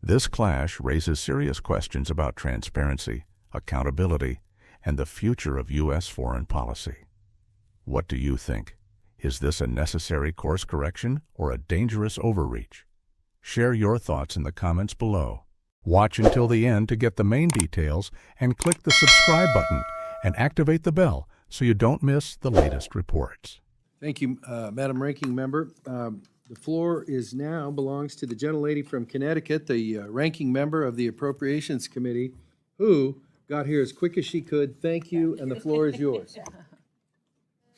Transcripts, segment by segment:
This clash raises serious questions about transparency, accountability, and the future of U.S. foreign policy. What do you think? Is this a necessary course correction or a dangerous overreach? Share your thoughts in the comments below. Watch until the end to get the main details and click the subscribe button and activate the bell so you don't miss the latest reports. Thank you, Madam Ranking Member. The floor now belongs to the gentlelady from Connecticut, the ranking member of the Appropriations Committee, who got here as quick as she could. Thank you, and the floor is yours.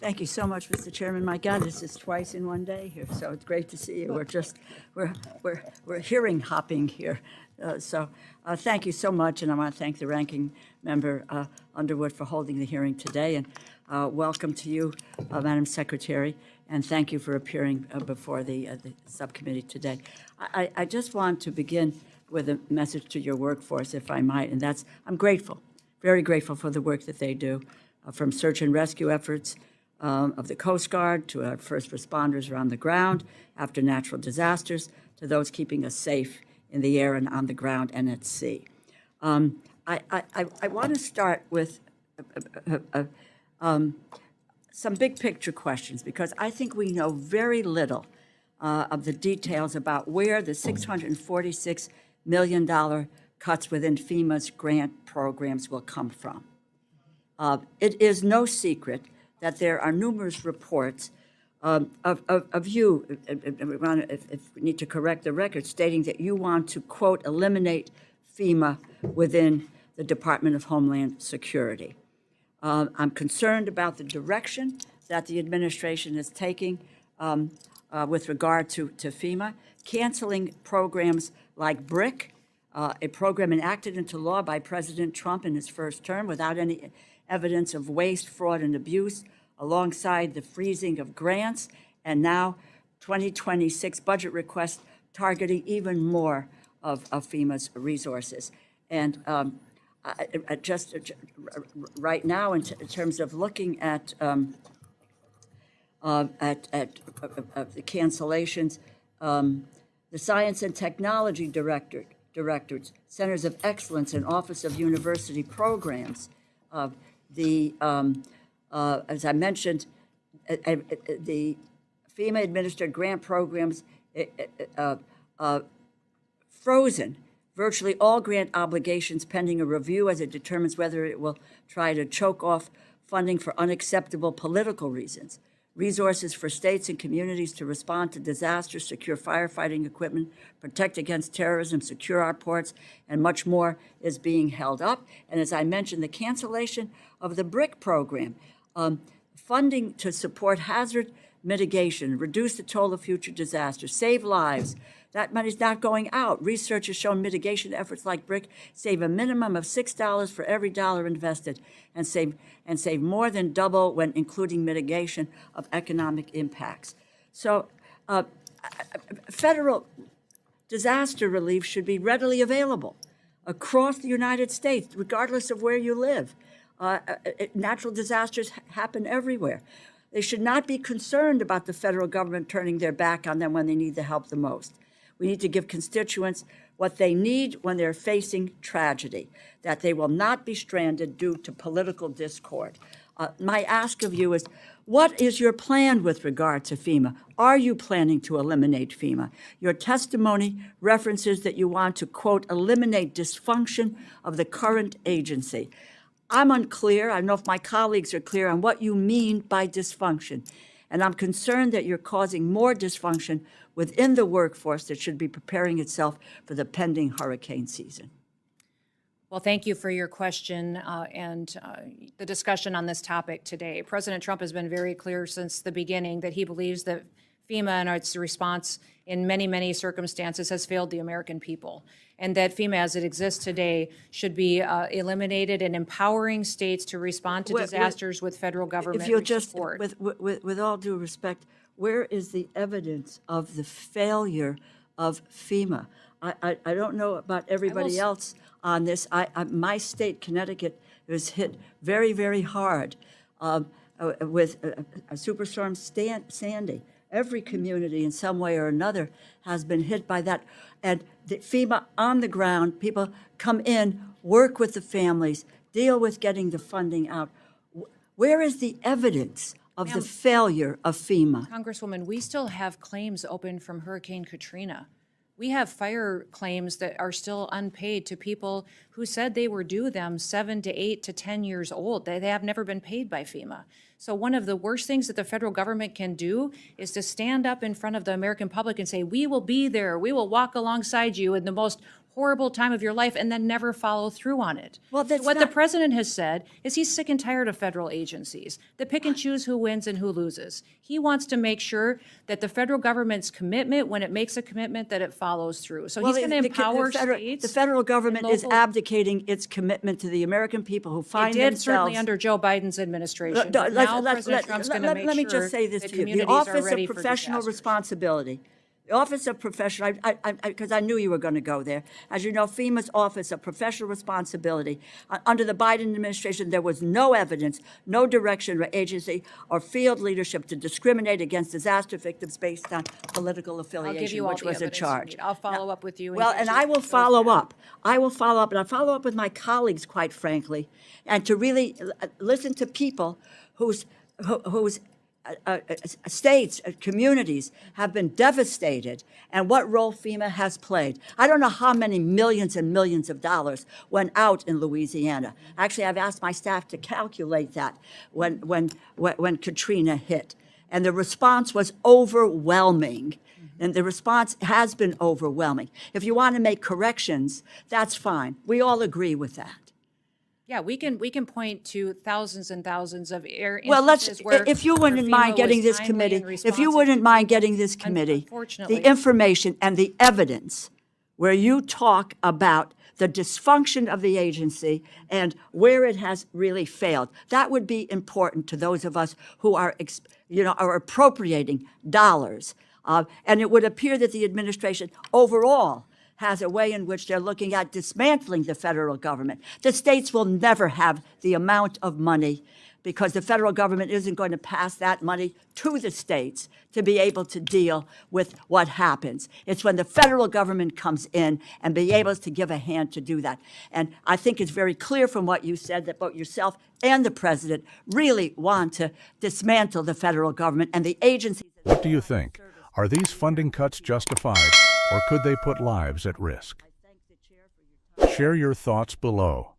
Thank you so much, Mr. Chairman. My God, this is twice in one day here, so it's great to see you. We're hearing hopping here. Thank you so much, and I want to thank the ranking member Underwood for holding the hearing today, and welcome to you, Madam Secretary, and thank you for appearing before the subcommittee today. I just want to begin with a message to your workforce, if I might, and that's I'm grateful, very grateful for the work that they do, from search and rescue efforts of the Coast Guard to our first responders around the ground after natural disasters to those keeping us safe in the air and on the ground and at sea. I want to start with some big picture questions because I think we know very little of the details about where the $646 million cuts within FEMA's grant programs will come from. It is no secret that there are numerous reports of you, if we need to correct the record, stating that you want to, quote, eliminate FEMA within the Department of Homeland Security. I'm concerned about the direction that the administration is taking with regard to FEMA, canceling programs like BRIC, a program enacted into law by President Trump in his first term without any evidence of waste, fraud, and abuse, alongside the freezing of grants, and now 2026 budget requests targeting even more of FEMA's resources. And just right now, in terms of looking at the cancellations, the Science and Technology Directorates, Centers of Excellence, and Office of University Programs, as I mentioned, the FEMA-administered grant programs frozen virtually all grant obligations pending a review as it determines whether it will try to choke off funding for unacceptable political reasons. Resources for states and communities to respond to disasters, secure firefighting equipment, protect against terrorism, secure our ports, and much more is being held up. And as I mentioned, the cancellation of the BRIC program, funding to support hazard mitigation, reduce the toll of future disasters, save lives. That money's not going out. Research has shown mitigation efforts like BRIC save a minimum of $6 for every dollar invested and save more than double when including mitigation of economic impacts. So federal disaster relief should be readily available across the United States, regardless of where you live. Natural disasters happen everywhere. They should not be concerned about the federal government turning their back on them when they need the help the most. We need to give constituents what they need when they're facing tragedy, that they will not be stranded due to political discord. My ask of you is, what is your plan with regard to FEMA? Are you planning to eliminate FEMA? Your testimony references that you want to, quote, eliminate dysfunction of the current agency. I'm unclear. I don't know if my colleagues are clear on what you mean by dysfunction. And I'm concerned that you're causing more dysfunction within the workforce that should be preparing itself for the pending hurricane season. Well, thank you for your question and the discussion on this topic today. President Trump has been very clear since the beginning that he believes that FEMA and its response in many, many circumstances has failed the American people, and that FEMA as it exists today should be eliminated and empowering states to respond to disasters with federal government if you'll just, support. with all due respect, where is the evidence of the failure of FEMA? I don't know about everybody else on this. My state, Connecticut, was hit very, very hard with Superstorm Sandy. Every community in some way or another has been hit by that. And the FEMA on the ground, people come in, work with the families, deal with getting the funding out. Where is the evidence of the failure of FEMA? Congresswoman, we still have claims open from Hurricane Katrina. We have fire claims that are still unpaid to people who said they were due them 7 to 8 to 10 years old. They have never been paid by FEMA. So one of the worst things that the federal government can do is to stand up in front of the American public and say, we will be there, we will walk alongside you in the most horrible time of your life, and then never follow through on it. Well, that's what not- the president has said is he's sick and tired of federal agencies that pick and choose who wins and who loses. He wants to make sure that the federal government's commitment, when it makes a commitment, that it follows through. So he's going to empower states. The federal government and is local- abdicating its commitment to the American people who It find did themselves. certainly under Joe Biden's administration. But now President Trump's going to make sure Let me just say this that to you. The communities are Office ready of for Professional disasters. Responsibility. The Office of Professional, because I knew you were going to go there. As you know, FEMA's Office of Professional Responsibility, under the Biden administration, there was no evidence, no direction or agency or field leadership to discriminate against disaster victims based on political I'll affiliation, give you all which the was a evidence you charge. need. I'll follow up with you. Well, get and you I will those follow back. up. I will follow up, and I follow up with my colleagues, quite frankly, and to really listen to people whose states, communities have been devastated, and what role FEMA has played. I don't know how many millions and millions of dollars went out in Louisiana. Actually, I've asked my staff to calculate that when Katrina hit, and the response was overwhelming. And the response has been overwhelming. If you want to make corrections, that's fine. We all agree with that. Yeah, we can point to thousands and thousands of Well, instances where if you wouldn't FEMA mind getting was this timely committee, and if you responsive wouldn't to mind people. getting this committee, Unfortunately. the information and the evidence where you talk about the dysfunction of the agency and where it has really failed, that would be important to those of us who are appropriating dollars. And it would appear that the administration overall has a way in which they're looking at dismantling the federal government. The states will never have the amount of money because the federal government isn't going to pass that money to the states to be able to deal with what happens. It's when the federal government comes in and be able to give a hand to do that. And I think it's very clear from what you said that both yourself and the president really want to dismantle the federal government and the agencies. What do you think? Are these funding cuts justified, or could they put lives at risk? Share your thoughts below.